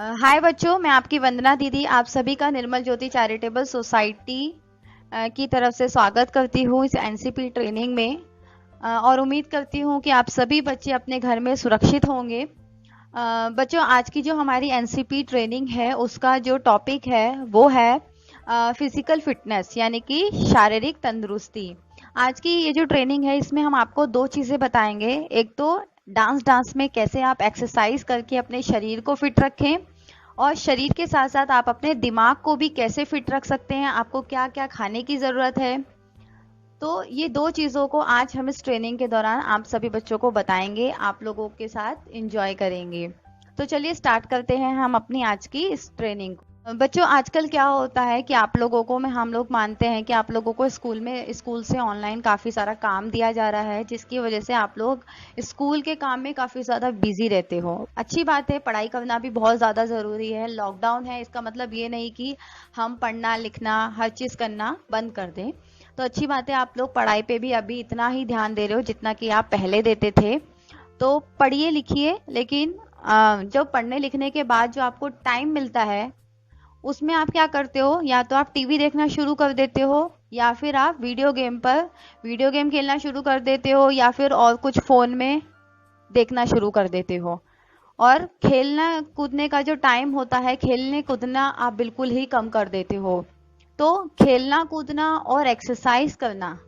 हाय बच्चों, मैं आपकी वंदना दीदी आप सभी का निर्मल ज्योति चैरिटेबल सोसाइटी की तरफ से स्वागत करती हूँ इस एनसीपी ट्रेनिंग में। और उम्मीद करती हूँ कि आप सभी बच्चे अपने घर में सुरक्षित होंगे। बच्चों, आज की जो हमारी एनसीपी ट्रेनिंग है उसका जो टॉपिक है वो है फिजिकल फिटनेस, यानी कि शारीरिक तंदुरुस्ती। आज की ये जो ट्रेनिंग है इसमें हम आपको दो चीज़ें बताएंगे। एक तो डांस में कैसे आप एक्सरसाइज करके अपने शरीर को फिट रखें, और शरीर के साथ साथ आप अपने दिमाग को भी कैसे फिट रख सकते हैं, आपको क्या क्या खाने की ज़रूरत है। तो ये दो चीज़ों को आज हम इस ट्रेनिंग के दौरान आप सभी बच्चों को बताएंगे, आप लोगों के साथ एंजॉय करेंगे। तो चलिए स्टार्ट करते हैं हम अपनी आज की इस ट्रेनिंग को। बच्चों, आजकल क्या होता है कि आप लोगों को हम लोग मानते हैं कि आप लोगों को स्कूल से ऑनलाइन काफ़ी सारा काम दिया जा रहा है, जिसकी वजह से आप लोग स्कूल के काम में काफ़ी ज़्यादा बिजी रहते हो। अच्छी बात है, पढ़ाई करना भी बहुत ज़्यादा ज़रूरी है। लॉकडाउन है, इसका मतलब ये नहीं कि हम पढ़ना लिखना हर चीज़ करना बंद कर दें। तो अच्छी बात है, आप लोग पढ़ाई पे भी अभी इतना ही ध्यान दे रहे हो जितना कि आप पहले देते थे। तो पढ़िए लिखिए, लेकिन जब पढ़ने लिखने के बाद जो आपको टाइम मिलता है उसमें आप क्या करते हो, या तो आप टीवी देखना शुरू कर देते हो, या फिर आप वीडियो गेम खेलना शुरू कर देते हो, या फिर और कुछ फ़ोन में देखना शुरू कर देते हो। और खेलना कूदने का जो टाइम होता है, खेलने कूदना आप बिल्कुल ही कम कर देते हो। तो खेलना कूदना और एक्सरसाइज करना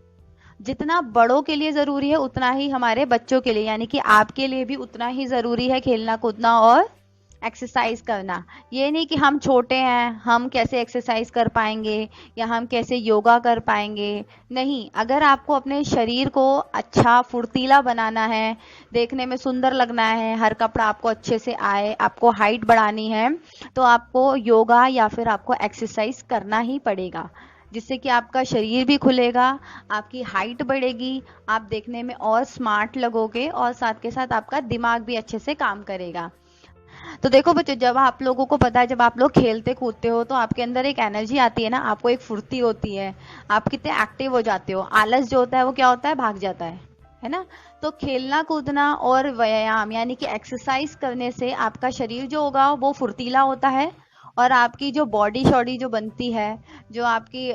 जितना बड़ों के लिए ज़रूरी है उतना ही हमारे बच्चों के लिए, यानी कि आपके लिए भी उतना ही ज़रूरी है खेलना कूदना और एक्सरसाइज करना। ये नहीं कि हम छोटे हैं, हम कैसे एक्सरसाइज कर पाएंगे या हम कैसे योगा कर पाएंगे। नहीं, अगर आपको अपने शरीर को अच्छा फुर्तीला बनाना है, देखने में सुंदर लगना है, हर कपड़ा आपको अच्छे से आए, आपको हाइट बढ़ानी है, तो आपको योगा या फिर आपको एक्सरसाइज करना ही पड़ेगा, जिससे कि आपका शरीर भी खुलेगा, आपकी हाइट बढ़ेगी, आप देखने में और स्मार्ट लगोगे, और साथ के साथ आपका दिमाग भी अच्छे से काम करेगा। तो देखो बच्चों, जब आप लोगों को पता है, जब आप लोग खेलते कूदते हो तो आपके अंदर एक एनर्जी आती है ना, आपको एक फुर्ती होती है, आप कितने एक्टिव हो जाते हो। आलस जो होता है वो क्या होता है, भाग जाता है ना। तो खेलना कूदना और व्यायाम यानी कि एक्सरसाइज करने से आपका शरीर जो होगा वो फुर्तीला होता है, और आपकी जो बॉडी शॉडी जो बनती है, जो आपकी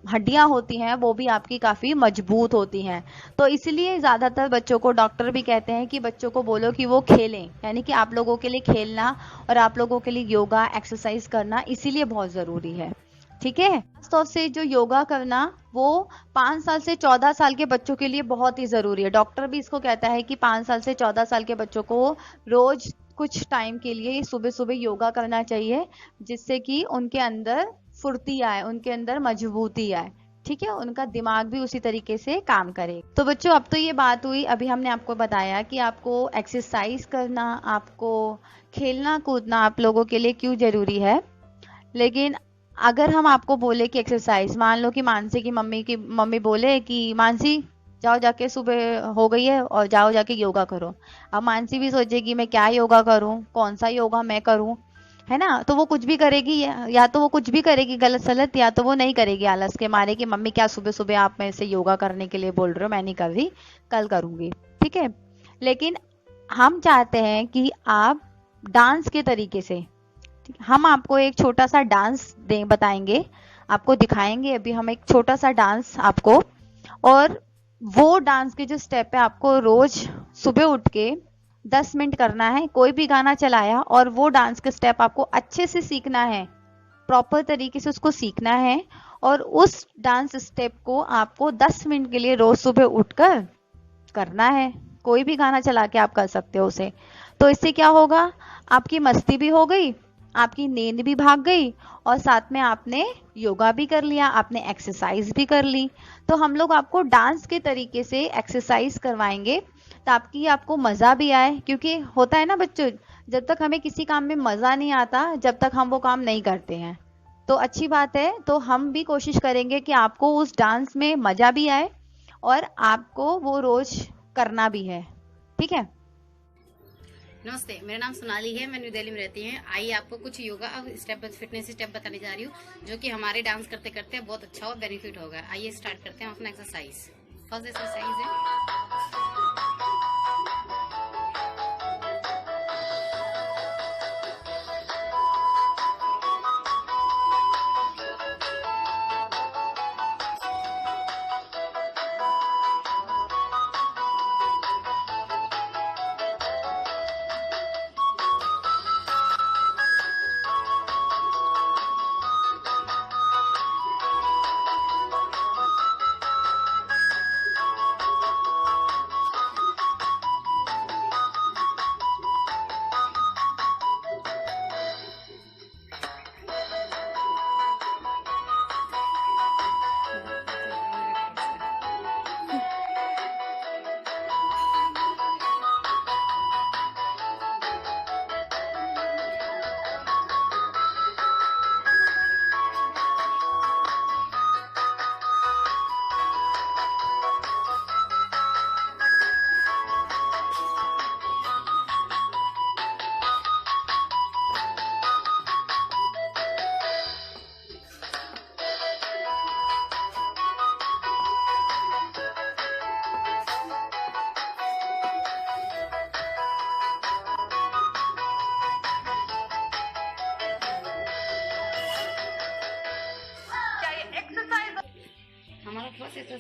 हड्डियां होती हैं वो भी आपकी काफ़ी मजबूत होती हैं। तो इसलिए ज़्यादातर बच्चों को डॉक्टर भी कहते हैं कि बच्चों को बोलो कि वो खेलें, यानी कि आप लोगों के लिए खेलना और आप लोगों के लिए योगा एक्सरसाइज करना इसीलिए बहुत ज़रूरी है। ठीक है, खासतौर से जो योगा करना वो 5 साल से 14 साल के बच्चों के लिए बहुत ही ज़रूरी है। डॉक्टर भी इसको कहता है कि 5 साल से 14 साल के बच्चों को रोज कुछ टाइम के लिए सुबह सुबह योगा करना चाहिए, जिससे कि उनके अंदर फुर्ती आए, उनके अंदर मजबूती आए। ठीक है, उनका दिमाग भी उसी तरीके से काम करे। तो बच्चों, अब तो ये बात हुई, अभी हमने आपको बताया कि आपको एक्सरसाइज करना, आपको खेलना कूदना आप लोगों के लिए क्यों जरूरी है। लेकिन अगर हम आपको बोले कि एक्सरसाइज, मान लो कि मानसी की मम्मी बोले कि मानसी जाओ जाके, सुबह हो गई है और जाओ जाके योगा करो। अब मानसी भी सोचेगी मैं क्या योगा करूं, कौन सा योगा मैं करूं, है ना। तो वो कुछ भी करेगी, या तो वो कुछ भी करेगी गलत सलत, या तो वो नहीं करेगी आलस के मारे कि मम्मी क्या सुबह सुबह आप मेरे से योगा करने के लिए बोल रहे हो, मैं नहीं कर रही, कल करूंगी। ठीक है, लेकिन हम चाहते हैं कि आप डांस के तरीके से, हम आपको एक छोटा सा डांस बताएंगे, आपको दिखाएंगे। अभी हम एक छोटा सा डांस आपको, और वो डांस के जो स्टेप है आपको रोज सुबह उठ के 10 मिनट करना है। कोई भी गाना चलाया और वो डांस के स्टेप आपको अच्छे से सीखना है, प्रॉपर तरीके से उसको सीखना है, और उस डांस स्टेप को आपको 10 मिनट के लिए रोज सुबह उठकर करना है। कोई भी गाना चला के आप कर सकते हो उसे। तो इससे क्या होगा, आपकी मस्ती भी हो गई, आपकी नींद भी भाग गई, और साथ में आपने योगा भी कर लिया, आपने एक्सरसाइज भी कर ली। तो हम लोग आपको डांस के तरीके से एक्सरसाइज करवाएंगे ताकि आपको मज़ा भी आए, क्योंकि होता है ना बच्चों, जब तक हमें किसी काम में मज़ा नहीं आता जब तक हम वो काम नहीं करते हैं। तो अच्छी बात है, तो हम भी कोशिश करेंगे कि आपको उस डांस में मज़ा भी आए और आपको वो रोज करना भी है। ठीक है। नमस्ते, मेरा नाम सोनाली है, मैं न्यू दिल्ली में रहती हूँ। आइए आपको कुछ योगा स्टेप फिटनेस स्टेप बताने जा रही हूँ, जो कि हमारे डांस करते करते बहुत अच्छा और बेनिफिट होगा। आइए स्टार्ट करते हैं अपना एक्सरसाइज। फर्स्ट एक्सरसाइज है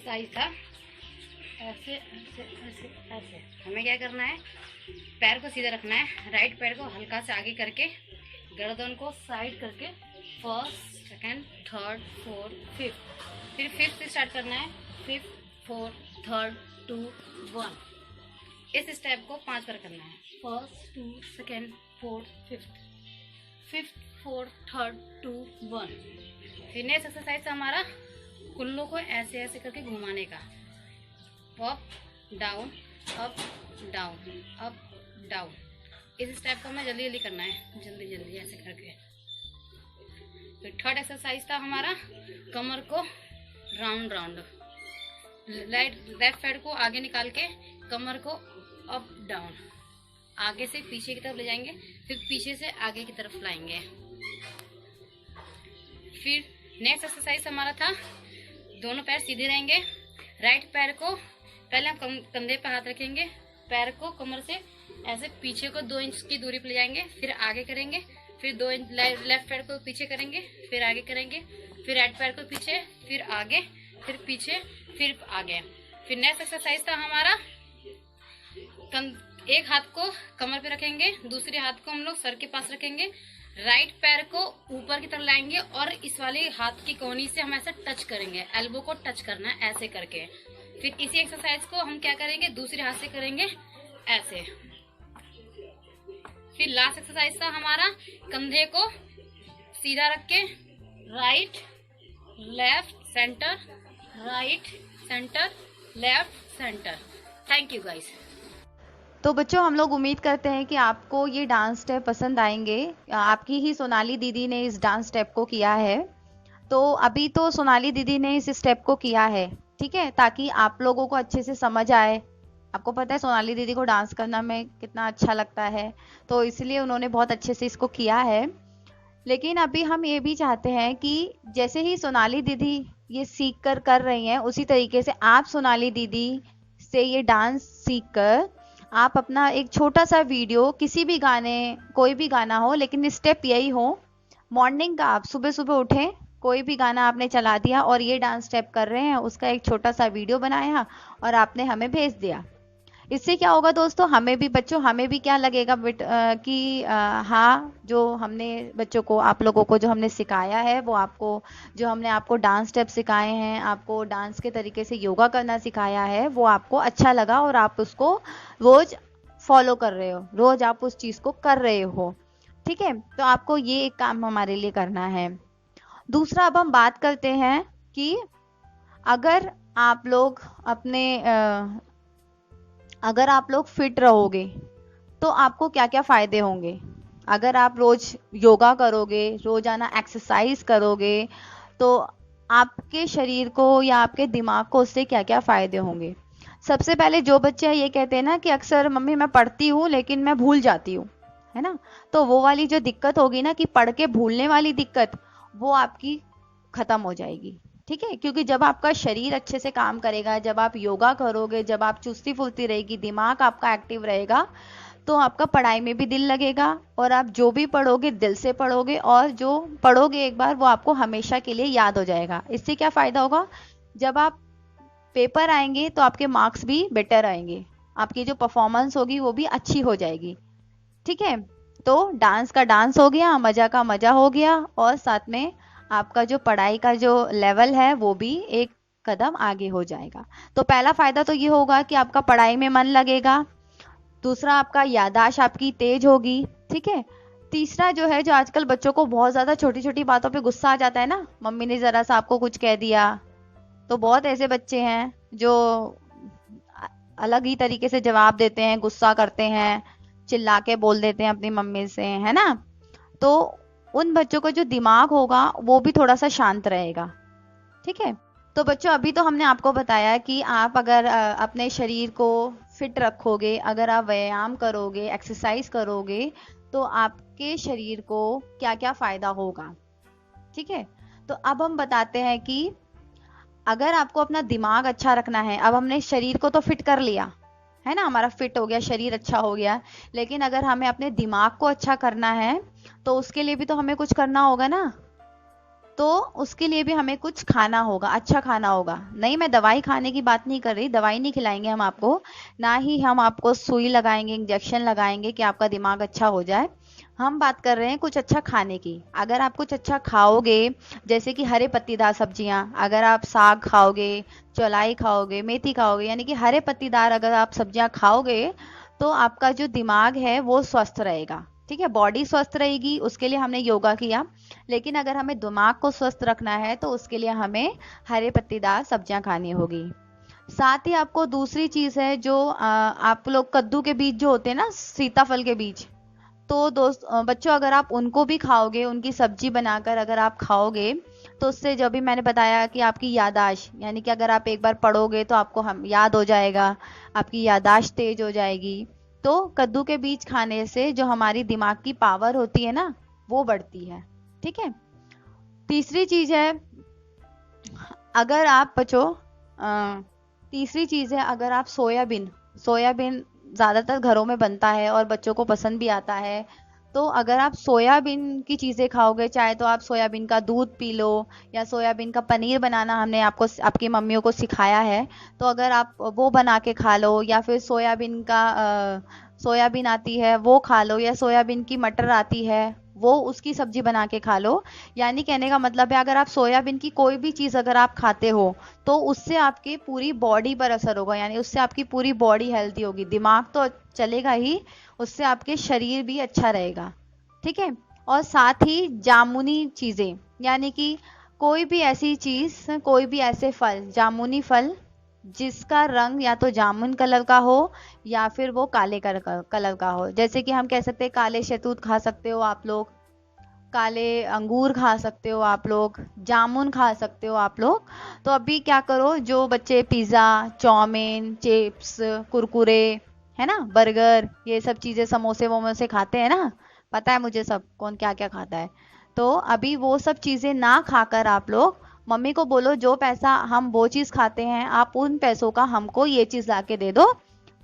एक्सरसाइज था, ऐसे ऐसे ऐसे ऐसे। हमें क्या करना है, पैर को सीधा रखना है, राइट पैर को हल्का से आगे करके, गर्दन को साइड करके, first, second, third, fourth, fifth. फिर फिफ्थ से स्टार्ट करना है, फिफ्थ, फोर्थ, थर्ड, 2, 1। इस स्टेप को 5 बार करना है, first, 2, second, fourth, fifth, fifth, fourth, third, 2, 1। फिर नेक्स्ट एक्सरसाइज हमारा कुल्लों को ऐसे ऐसे करके घुमाने का, up down, up down, up down. इस स्टेप को हमें जल्दी जल्दी करना है, जल्दी जल्दी ऐसे करके। फिर थर्ड एक्सरसाइज था हमारा कमर को राउंड राउंड, लेफ्ट साइड को आगे निकाल के कमर को अप डाउन, आगे से पीछे की तरफ ले जाएंगे, फिर पीछे से आगे की तरफ लाएंगे। फिर नेक्स्ट एक्सरसाइज हमारा था दोनों पैर सीधे रहेंगे, राइट पैर को पहले हम कंधे पे हाथ रखेंगे, पैर को कमर से ऐसे पीछे को 2 इंच की दूरी पे ले जाएंगे, फिर आगे करेंगे, फिर 2 इंच लेफ्ट पैर को पीछे करेंगे, फिर आगे करेंगे, फिर राइट पैर को पीछे, फिर आगे, फिर पीछे, फिर आगे। फिर नेक्स्ट एक्सरसाइज था हमारा एक हाथ को कमर पे रखेंगे, दूसरे हाथ को हम लोग सर के पास रखेंगे, राइट पैर को ऊपर की तरफ लाएंगे और इस वाले हाथ की कोहनी से हम ऐसे टच करेंगे, एल्बो को टच करना है ऐसे करके। फिर इसी एक्सरसाइज को हम क्या करेंगे, दूसरे हाथ से करेंगे ऐसे। फिर लास्ट एक्सरसाइज था हमारा कंधे को सीधा रख के right left centre, right centre, left centre. Thank you guys. तो बच्चों, हम लोग उम्मीद करते हैं कि आपको ये डांस स्टेप पसंद आएंगे। आपकी ही सोनाली दीदी ने इस डांस स्टेप को किया है, तो अभी तो सोनाली दीदी ने इस स्टेप को किया है, ठीक है, ताकि आप लोगों को अच्छे से समझ आए। आपको पता है सोनाली दीदी को डांस करना में कितना अच्छा लगता है, तो इसलिए उन्होंने बहुत अच्छे से इसको किया है। लेकिन अभी हम ये भी चाहते हैं कि जैसे ही सोनाली दीदी ये सीख कर रही हैं, उसी तरीके से आप सोनाली दीदी से ये डांस सीख कर आप अपना एक छोटा सा वीडियो, किसी भी गाने, कोई भी गाना हो, लेकिन स्टेप यही हो, मॉर्निंग का आप सुबह सुबह उठें, कोई भी गाना आपने चला दिया और ये डांस स्टेप कर रहे हैं, उसका एक छोटा सा वीडियो बनाया और आपने हमें भेज दिया। इससे क्या होगा दोस्तों, हमें भी बच्चों, हमें भी क्या लगेगा कि हाँ, जो हमने बच्चों को, आप लोगों को जो हमने सिखाया है, वो आपको, जो हमने आपको डांस स्टेप सिखाए हैं, आपको डांस के तरीके से योगा करना सिखाया है, वो आपको अच्छा लगा और आप उसको रोज फॉलो कर रहे हो, रोज आप उस चीज को कर रहे हो, ठीक है। तो आपको ये एक काम हमारे लिए करना है। दूसरा, अब हम बात करते हैं कि अगर आप लोग अगर आप लोग फिट रहोगे तो आपको क्या क्या फायदे होंगे। अगर आप रोज योगा करोगे, रोजाना एक्सरसाइज करोगे, तो आपके शरीर को या आपके दिमाग को उससे क्या क्या फायदे होंगे। सबसे पहले जो बच्चे ये कहते हैं ना कि अक्सर मम्मी मैं पढ़ती हूँ लेकिन मैं भूल जाती हूँ, है ना, तो वो वाली जो दिक्कत होगी ना, कि पढ़ के भूलने वाली दिक्कत, वो आपकी खत्म हो जाएगी, ठीक है। क्योंकि जब आपका शरीर अच्छे से काम करेगा, जब आप योगा करोगे, जब आप चुस्ती फुर्ती रहेगी, दिमाग आपका एक्टिव रहेगा, तो आपका पढ़ाई में भी दिल लगेगा और आप जो भी पढ़ोगे दिल से पढ़ोगे, और जो पढ़ोगे एक बार वो आपको हमेशा के लिए याद हो जाएगा। इससे क्या फायदा होगा, जब आप पेपर आएंगे तो आपके मार्क्स भी बेटर आएंगे, आपकी जो परफॉर्मेंस होगी वो भी अच्छी हो जाएगी, ठीक है। तो डांस का डांस हो गया, मजा का मजा हो गया, और साथ में आपका जो पढ़ाई का जो लेवल है वो भी एक कदम आगे हो जाएगा। तो पहला फायदा तो ये होगा कि आपका पढ़ाई में मन लगेगा। दूसरा, आपका याददाश्त आपकी तेज होगी, ठीक है। तीसरा जो है, जो आजकल बच्चों को बहुत ज्यादा छोटी छोटी बातों पे गुस्सा आ जाता है ना, मम्मी ने जरा सा आपको कुछ कह दिया, तो बहुत ऐसे बच्चे हैं जो अलग ही तरीके से जवाब देते हैं, गुस्सा करते हैं, चिल्ला के बोल देते हैं अपनी मम्मी से, है ना। तो उन बच्चों का जो दिमाग होगा वो भी थोड़ा सा शांत रहेगा, ठीक है। तो बच्चों, अभी तो हमने आपको बताया कि आप अगर अपने शरीर को फिट रखोगे, अगर आप व्यायाम करोगे, एक्सरसाइज करोगे, तो आपके शरीर को क्या क्या फायदा होगा, ठीक है। तो अब हम बताते हैं कि अगर आपको अपना दिमाग अच्छा रखना है, अब हमने शरीर को तो फिट कर लिया है ना, हमारा फिट हो गया, शरीर अच्छा हो गया, लेकिन अगर हमें अपने दिमाग को अच्छा करना है तो उसके लिए भी तो हमें कुछ करना होगा ना, तो उसके लिए भी हमें कुछ खाना होगा, अच्छा खाना होगा। नहीं, मैं दवाई खाने की बात नहीं कर रही, दवाई नहीं खिलाएंगे हम आपको, ना ही हम आपको सुई लगाएंगे, इंजेक्शन लगाएंगे कि आपका दिमाग अच्छा हो जाए। हम बात कर रहे हैं कुछ अच्छा खाने की। अगर आप कुछ अच्छा खाओगे, जैसे कि हरे पत्तीदार सब्जियां, अगर आप साग खाओगे, चौलाई खाओगे, मेथी खाओगे, यानी कि हरे पत्तीदार अगर आप सब्जियां खाओगे, तो आपका जो दिमाग है वो स्वस्थ रहेगा। ठीक है, बॉडी स्वस्थ रहेगी, उसके लिए हमने योगा किया। लेकिन अगर हमें दिमाग को स्वस्थ रखना है तो उसके लिए हमें हरे पत्तीदार सब्जियां खानी होगी। साथ ही आपको दूसरी चीज है जो आप लोग कद्दू के बीज जो होते हैं ना, सीताफल के बीज, तो बच्चों अगर आप उनको भी खाओगे, उनकी सब्जी बनाकर अगर आप खाओगे, तो उससे जो भी मैंने बताया कि आपकी यादाश्त, यानी कि अगर आप एक बार पढ़ोगे तो आपको हम याद हो जाएगा, आपकी यादाश्त तेज हो जाएगी। तो कद्दू के बीज खाने से जो हमारी दिमाग की पावर होती है ना, वो बढ़ती है। ठीक है। तीसरी चीज है, अगर आप बच्चों तीसरी चीज है, अगर आप सोयाबीन, सोयाबीन ज्यादातर घरों में बनता है और बच्चों को पसंद भी आता है। तो अगर आप सोयाबीन की चीजें खाओगे, चाहे तो आप सोयाबीन का दूध पी लो, या सोयाबीन का पनीर बनाना हमने आपको, आपकी मम्मियों को सिखाया है, तो अगर आप वो बना के खा लो, या फिर सोयाबीन आती है वो खा लो, या सोयाबीन की मटर आती है वो, उसकी सब्जी बना के खा लो। यानी कहने का मतलब है, अगर आप सोयाबीन की कोई भी चीज अगर आप खाते हो, तो उससे आपकी पूरी बॉडी पर असर होगा, यानी उससे आपकी पूरी बॉडी हेल्थी होगी, दिमाग तो चलेगा ही, उससे आपके शरीर भी अच्छा रहेगा। ठीक है। और साथ ही जामुनी चीजें, यानी कि कोई भी ऐसी चीज, कोई भी ऐसे फल, जामुनी फल जिसका रंग या तो जामुन कलर का हो या फिर वो काले कलर का हो। जैसे कि हम कह सकते हैं काले शहतूत खा सकते हो आप लोग, काले अंगूर खा सकते हो आप लोग, जामुन खा सकते हो आप लोग। तो अभी क्या करो, जो बच्चे पिज्ज़ा, चाउमीन, चिप्स, कुरकुरे, है ना, बर्गर, ये सब चीज़ें, समोसे वोमोसे खाते हैं ना, पता है मुझे सब कौन क्या क्या खाता है। तो अभी वो सब चीज़ें ना खाकर आप लोग मम्मी को बोलो, जो पैसा हम वो चीज़ खाते हैं, आप उन पैसों का हमको ये चीज़ ला के दे दो,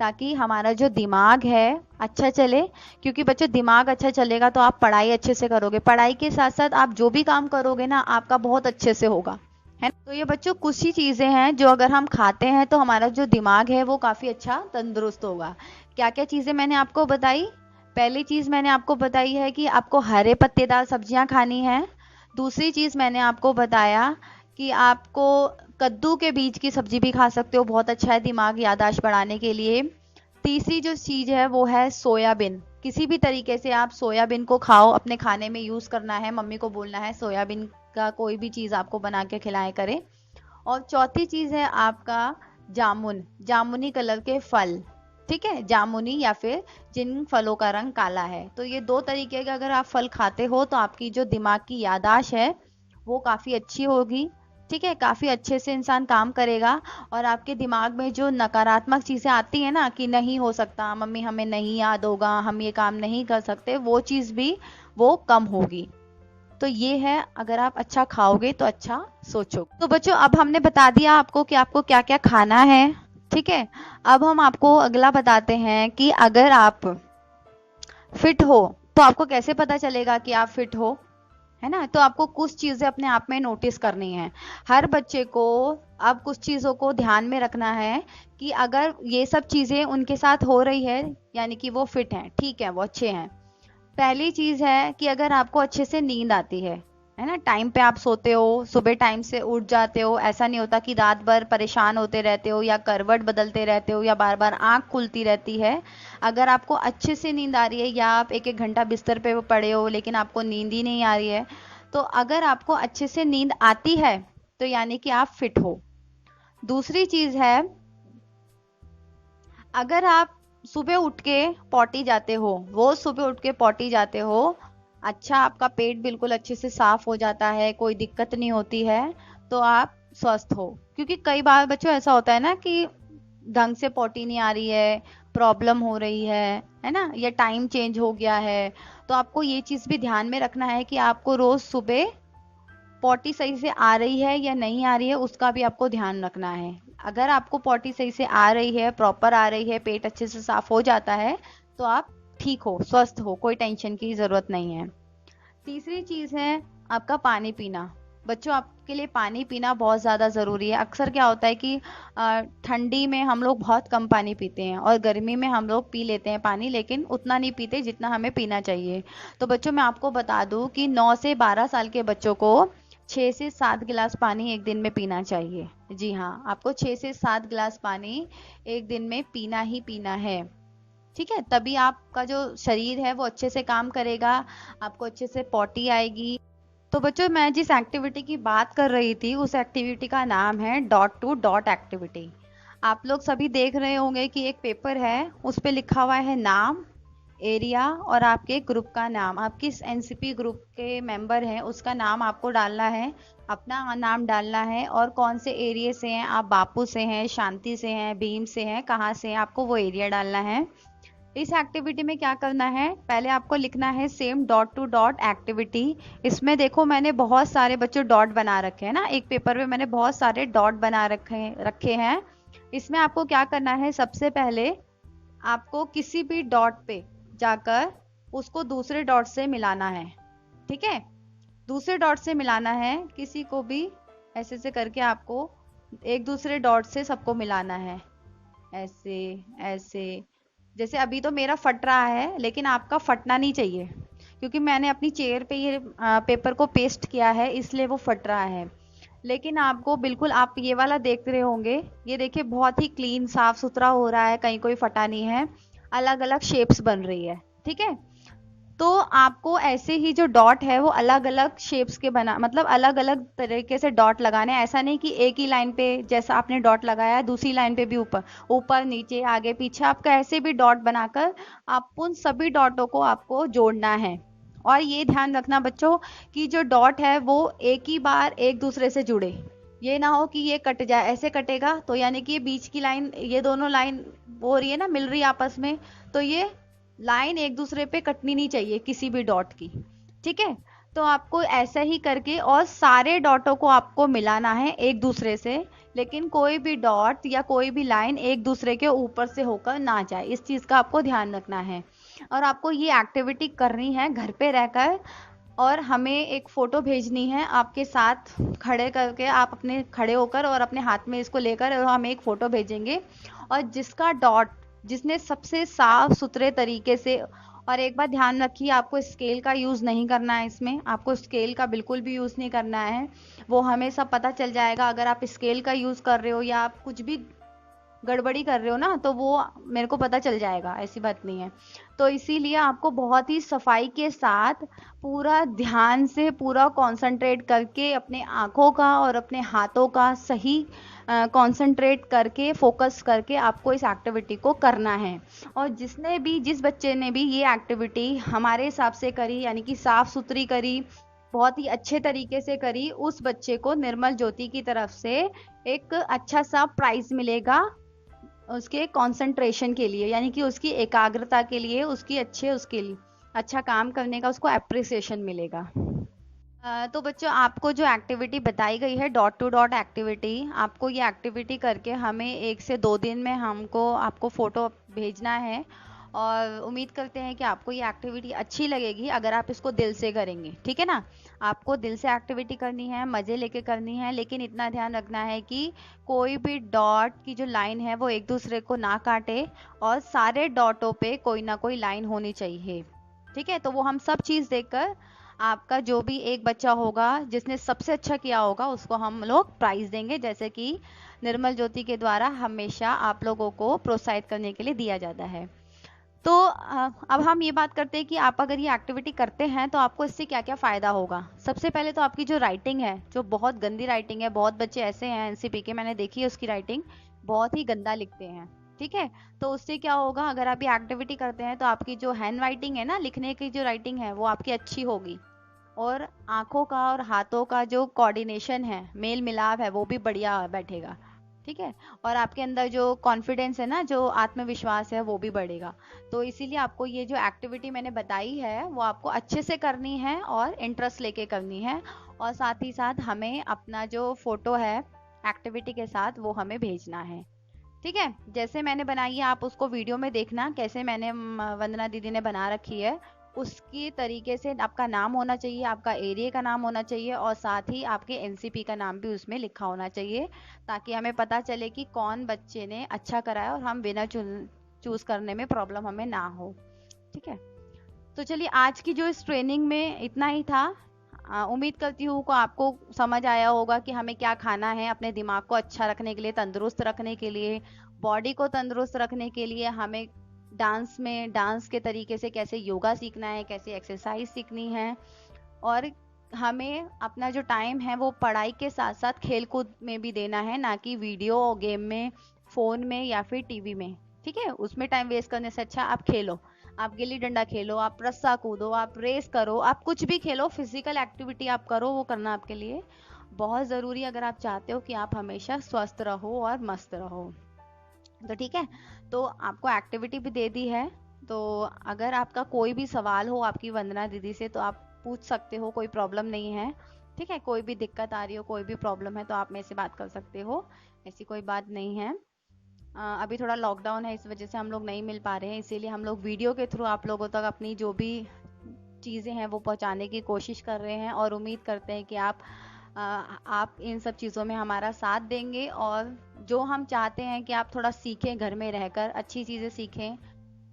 ताकि हमारा जो दिमाग है अच्छा चले। क्योंकि बच्चों दिमाग अच्छा चलेगा तो आप पढ़ाई अच्छे से करोगे, पढ़ाई के साथ साथ आप जो भी काम करोगे ना, आपका बहुत अच्छे से होगा, है ना। तो ये बच्चों कुछ ही चीजें हैं जो अगर हम खाते हैं तो हमारा जो दिमाग है वो काफी अच्छा तंदुरुस्त होगा। क्या क्या चीजें मैंने आपको बताई? पहली चीज मैंने आपको बताई है कि आपको हरे पत्तेदार सब्जियां खानी है। दूसरी चीज मैंने आपको बताया कि आपको कद्दू के बीज की सब्जी भी खा सकते हो, बहुत अच्छा है दिमाग याददाश्त बढ़ाने के लिए। तीसरी जो चीज है वो है सोयाबीन, किसी भी तरीके से आप सोयाबीन को खाओ, अपने खाने में यूज करना है, मम्मी को बोलना है सोयाबीन का कोई भी चीज आपको बना के खिलाए करे। और चौथी चीज है आपका जामुन, जामुनी कलर के फल। ठीक है, जामुनी या फिर जिन फलों का रंग काला है। तो ये दो तरीके के अगर आप फल खाते हो तो आपकी जो दिमाग की यादाश्त है वो काफी अच्छी होगी। ठीक है, काफी अच्छे से इंसान काम करेगा। और आपके दिमाग में जो नकारात्मक चीजें आती है ना, कि नहीं हो सकता मम्मी, हमें नहीं याद होगा, हम ये काम नहीं कर सकते, वो चीज भी वो कम होगी। तो ये है, अगर आप अच्छा खाओगे तो अच्छा सोचो। तो बच्चों अब हमने बता दिया आपको कि आपको क्या क्या खाना है। ठीक है, अब हम आपको अगला बताते हैं कि अगर आप फिट हो तो आपको कैसे पता चलेगा कि आप फिट हो, है ना। तो आपको कुछ चीजें अपने आप में नोटिस करनी है। हर बच्चे को अब कुछ चीजों को ध्यान में रखना है कि अगर ये सब चीजें उनके साथ हो रही है, यानी कि वो फिट हैं, ठीक है, वो अच्छे हैं। पहली चीज है कि अगर आपको अच्छे से नींद आती है ना, टाइम पे आप सोते हो, सुबह टाइम से उठ जाते हो, ऐसा नहीं होता कि रात भर परेशान होते रहते हो या करवट बदलते रहते हो या बार बार आंख खुलती रहती है। अगर आपको अच्छे से नींद आ रही है, या आप एक एक घंटा बिस्तर पे पड़े हो लेकिन आपको नींद ही नहीं आ रही है, तो अगर आपको अच्छे से नींद आती है तो यानी कि आप फिट हो। दूसरी चीज है, अगर आप सुबह उठ के पॉटी जाते हो, रोज सुबह उठ के पॉटी जाते हो, अच्छा आपका पेट बिल्कुल अच्छे से साफ हो जाता है, कोई दिक्कत नहीं होती है, तो आप स्वस्थ हो। क्योंकि कई बार बच्चों ऐसा होता है ना कि ढंग से पॉटी नहीं आ रही है, प्रॉब्लम हो रही है ना, या टाइम चेंज हो गया है। तो आपको ये चीज भी ध्यान में रखना है कि आपको रोज सुबह पॉटी सही से आ रही है या नहीं आ रही है, उसका भी आपको ध्यान रखना है। अगर आपको पॉटी सही से आ रही है, प्रॉपर आ रही है, पेट अच्छे से साफ हो जाता है, तो आप ठीक हो, स्वस्थ हो, कोई टेंशन की जरूरत नहीं है। तीसरी चीज है आपका पानी पीना। बच्चों आपके लिए पानी पीना बहुत ज़्यादा ज़रूरी है। अक्सर क्या होता है कि ठंडी में हम लोग बहुत कम पानी पीते हैं और गर्मी में हम लोग पी लेते हैं पानी, लेकिन उतना नहीं पीते जितना हमें पीना चाहिए। तो बच्चों मैं आपको बता दूं कि 9 से 12 साल के बच्चों को 6 से 7 गिलास पानी एक दिन में पीना चाहिए। जी हाँ, आपको 6 से 7 गिलास पानी एक दिन में पीना ही पीना है। ठीक है, तभी आपका जो शरीर है वो अच्छे से काम करेगा, आपको अच्छे से पॉटी आएगी। तो बच्चों मैं जिस एक्टिविटी की बात कर रही थी उस एक्टिविटी का नाम है डॉट टू डॉट एक्टिविटी। आप लोग सभी देख रहे होंगे कि एक पेपर है, उस पे लिखा हुआ है नाम, एरिया और आपके ग्रुप का नाम। आप किस एनसीपी ग्रुप के मेंबर हैं उसका नाम आपको डालना है, अपना नाम डालना है और कौन से एरिया से हैं आप, बापू से हैं, शांति से हैं, भीम से हैं, कहाँ से हैं, आपको वो एरिया डालना है। इस एक्टिविटी में क्या करना है, पहले आपको लिखना है same dot to dot activity. इसमें देखो मैंने बहुत सारे बच्चों डॉट बना रखे हैं ना, एक पेपर में मैंने बहुत सारे डॉट बना रखे हैं। इसमें आपको क्या करना है, सबसे पहले आपको किसी भी डॉट पे जाकर उसको दूसरे डॉट से मिलाना है। ठीक है, दूसरे डॉट से मिलाना है, किसी को भी ऐसे से करके आपको एक दूसरे डॉट से सबको मिलाना है, ऐसे ऐसे। जैसे अभी तो मेरा फट रहा है, लेकिन आपका फटना नहीं चाहिए, क्योंकि मैंने अपनी चेयर पे ये पेपर को पेस्ट किया है इसलिए वो फट रहा है। लेकिन आपको बिल्कुल, आप ये वाला देख रहे होंगे, ये देखिए बहुत ही क्लीन साफ सुथरा हो रहा है, कहीं कोई फटा नहीं है, अलग अलग शेप्स बन रही है। ठीक है, तो आपको ऐसे ही जो डॉट है वो अलग अलग शेप्स के बना, मतलब अलग अलग तरीके से डॉट लगाने हैं। ऐसा नहीं कि एक ही लाइन पे जैसा आपने डॉट लगाया है दूसरी लाइन पे भी ऊपर ऊपर नीचे आगे पीछे, आपका ऐसे भी डॉट बनाकर आप उन सभी डॉटों को आपको जोड़ना है। और ये ध्यान रखना बच्चों कि जो डॉट है वो एक ही बार एक दूसरे से जुड़े, ये ना हो कि ये कट जाए, ऐसे कटेगा तो यानी कि ये बीच की लाइन, ये दोनों लाइन वो हो रही है ना, मिल रही है आपस में, तो ये लाइन एक दूसरे पे कटनी नहीं चाहिए किसी भी डॉट की। ठीक है, तो आपको ऐसा ही करके और सारे डॉटों को आपको मिलाना है एक दूसरे से, लेकिन कोई भी डॉट या कोई भी लाइन एक दूसरे के ऊपर से होकर ना जाए, इस चीज का आपको ध्यान रखना है। और आपको ये एक्टिविटी करनी है घर पे रहकर, और हमें एक फोटो भेजनी है आपके साथ खड़े करके, आप अपने खड़े होकर और अपने हाथ में इसको लेकर हम एक फोटो भेजेंगे, और जिसका डॉट, जिसने सबसे साफ सुथरे तरीके से, और एक बात ध्यान रखिए आपको स्केल का यूज नहीं करना है, इसमें आपको स्केल का बिल्कुल भी यूज नहीं करना है, वो हमें सब पता चल जाएगा। अगर आप स्केल का यूज कर रहे हो या आप कुछ भी गड़बड़ी कर रहे हो ना, तो वो मेरे को पता चल जाएगा, ऐसी बात नहीं है। तो इसीलिए आपको बहुत ही सफाई के साथ पूरा ध्यान से पूरा कंसंट्रेट करके अपने आंखों का और अपने हाथों का सही कंसंट्रेट करके फोकस करके आपको इस एक्टिविटी को करना है। और जिस बच्चे ने भी ये एक्टिविटी हमारे हिसाब से करी, यानी कि साफ सुथरी करी, बहुत ही अच्छे तरीके से करी, उस बच्चे को निर्मल ज्योति की तरफ से एक अच्छा सा प्राइज मिलेगा उसके कंसंट्रेशन के लिए, यानी कि उसकी एकाग्रता के लिए, उसके लिए अच्छा काम करने का उसको अप्रिसिएशन मिलेगा। तो बच्चों आपको जो एक्टिविटी बताई गई है डॉट टू डॉट एक्टिविटी, आपको ये एक्टिविटी करके हमें 1 से 2 दिन में आपको फोटो भेजना है। और उम्मीद करते हैं कि आपको ये एक्टिविटी अच्छी लगेगी अगर आप इसको दिल से करेंगे। ठीक है ना, आपको दिल से एक्टिविटी करनी है, मजे लेके करनी है, लेकिन इतना ध्यान रखना है कि कोई भी डॉट की जो लाइन है वो एक दूसरे को ना काटे, और सारे डॉटों पे कोई ना कोई लाइन होनी चाहिए। ठीक है, तो वो हम सब चीज देखकर आपका जो भी एक बच्चा होगा जिसने सबसे अच्छा किया होगा उसको हम लोग प्राइज देंगे, जैसे कि निर्मल ज्योति के द्वारा हमेशा आप लोगों को प्रोत्साहित करने के लिए दिया जाता है। तो अब हम ये बात करते हैं कि आप अगर ये एक्टिविटी करते हैं तो आपको इससे क्या क्या फायदा होगा। सबसे पहले तो आपकी जो राइटिंग है, जो बहुत गंदी राइटिंग है, बहुत बच्चे ऐसे हैं एनसीपी के, मैंने देखी है उसकी राइटिंग बहुत ही गंदा लिखते हैं। ठीक है, तो उससे क्या होगा, अगर आप ये एक्टिविटी करते हैं तो आपकी जो हैंड राइटिंग है ना, लिखने की जो राइटिंग है वो आपकी अच्छी होगी, और आंखों का और हाथों का जो कोऑर्डिनेशन है, मेल मिलाप है, वो भी बढ़िया बैठेगा। ठीक है, और आपके अंदर जो कॉन्फिडेंस है ना, जो आत्मविश्वास है, वो भी बढ़ेगा। तो इसीलिए आपको ये जो एक्टिविटी मैंने बताई है वो आपको अच्छे से करनी है और इंटरेस्ट लेके करनी है, और साथ ही साथ हमें अपना जो फोटो है एक्टिविटी के साथ वो हमें भेजना है। ठीक है, जैसे मैंने बनाई है आप उसको वीडियो में देखना कैसे मैंने वंदना दीदी ने बना रखी है, उसकी तरीके से आपका नाम होना चाहिए, आपका एरिया का नाम होना चाहिए और साथ ही आपके एनसीपी का नाम भी उसमें लिखा होना चाहिए, ताकि हमें पता चले कि कौन बच्चे ने अच्छा करा है और हम बिना चूज करने में प्रॉब्लम हमें ना हो। ठीक है, तो चलिए आज की जो इस ट्रेनिंग में इतना ही था। उम्मीद करती हूँ को आपको समझ आया होगा कि हमें क्या खाना है अपने दिमाग को अच्छा रखने के लिए, तंदुरुस्त रखने के लिए, बॉडी को तंदुरुस्त रखने के लिए हमें डांस के तरीके से कैसे योगा सीखना है, कैसे एक्सरसाइज सीखनी है, और हमें अपना जो टाइम है वो पढ़ाई के साथ साथ खेल कूद में भी देना है, ना कि वीडियो गेम में, फोन में या फिर टीवी में। ठीक है, उसमें टाइम वेस्ट करने से अच्छा आप खेलो, आप गिल्ली डंडा खेलो, आप रस्सा कूदो, आप रेस करो, आप कुछ भी खेलो, फिजिकल एक्टिविटी आप करो, वो करना आपके लिए बहुत ज़रूरी है अगर आप चाहते हो कि आप हमेशा स्वस्थ रहो और मस्त रहो। तो ठीक है, तो आपको एक्टिविटी भी दे दी है, तो अगर आपका कोई भी सवाल हो आपकी वंदना दीदी से तो आप पूछ सकते हो, कोई प्रॉब्लम नहीं है। ठीक है, कोई भी दिक्कत आ रही हो, कोई भी प्रॉब्लम है तो आप मेरे से बात कर सकते हो, ऐसी कोई बात नहीं है। अभी थोड़ा लॉकडाउन है, इस वजह से हम लोग नहीं मिल पा रहे हैं, इसीलिए हम लोग वीडियो के थ्रू आप लोगों तक अपनी जो भी चीज़ें हैं वो पहुंचाने की कोशिश कर रहे हैं, और उम्मीद करते हैं कि आप इन सब चीज़ों में हमारा साथ देंगे, और जो हम चाहते हैं कि आप थोड़ा सीखें, घर में रहकर अच्छी चीज़ें सीखें,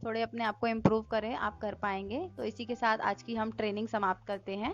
थोड़े अपने आप को इम्प्रूव करें, आप कर पाएंगे। तो इसी के साथ आज की हम ट्रेनिंग समाप्त करते हैं।